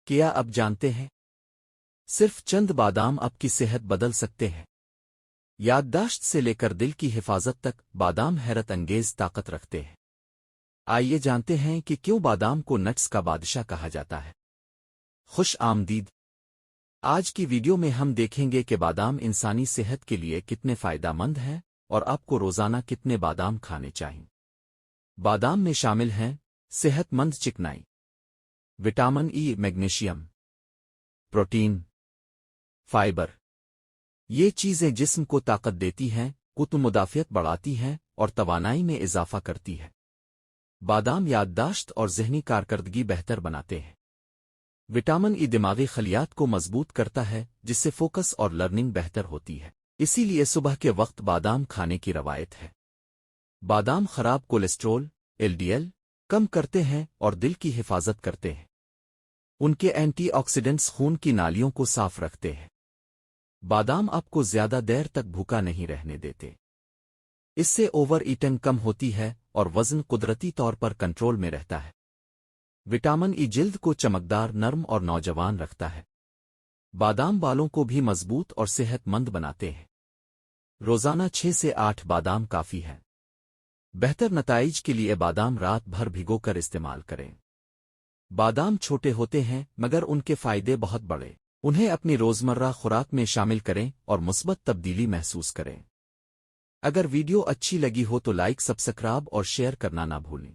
کیا اب جانتے ہیں؟ صرف چند بادام آپ کی صحت بدل سکتے ہیں۔ یادداشت سے لے کر دل کی حفاظت تک بادام حیرت انگیز طاقت رکھتے ہیں۔ آئیے جانتے ہیں کہ کیوں بادام کو نٹس کا بادشاہ کہا جاتا ہے۔ خوش آمدید۔ آج کی ویڈیو میں ہم دیکھیں گے کہ بادام انسانی صحت کے لیے کتنے فائدہ مند ہیں اور آپ کو روزانہ کتنے بادام کھانے چاہئیں۔ بادام میں شامل ہیں صحت مند چکنائی، vitamin E, magnesium, protein, fibre. یہ چیزیں جسم کو طاقت دیتی ہیں، قوت مدافعت بڑھاتی ہیں اور توانائی میں اضافہ کرتی ہے۔ بادام یادداشت اور ذہنی کارکردگی بہتر بناتے ہیں۔ وٹامن ای دماغی خلیات کو مضبوط کرتا ہے جس سے فوکس اور لرننگ بہتر ہوتی ہے، اسی لیے صبح کے وقت بادام کھانے کی روایت ہے۔ بادام خراب کولیسٹرول LDL کم کرتے ہیں اور دل کی حفاظت کرتے ہیں۔ ان کے اینٹی آکسیڈنٹس خون کی نالیوں کو صاف رکھتے ہیں۔ بادام آپ کو زیادہ دیر تک بھوکا نہیں رہنے دیتے۔ اس سے اوور ایٹنگ کم ہوتی ہے اور وزن قدرتی طور پر کنٹرول میں رہتا ہے۔ وٹامن ای جلد کو چمکدار، نرم اور نوجوان رکھتا ہے۔ بادام بالوں کو بھی مضبوط اور صحت مند بناتے ہیں۔ روزانہ 6 سے 8 بادام کافی ہے۔ بہتر نتائج کے لیے بادام رات بھر بھگو کر استعمال کریں۔ بادام چھوٹے ہوتے ہیں مگر ان کے فائدے بہت بڑے۔ انہیں اپنی روزمرہ خوراک میں شامل کریں اور مثبت تبدیلی محسوس کریں۔ اگر ویڈیو اچھی لگی ہو تو لائک، سبسکرائب اور شیئر کرنا نہ بھولیں۔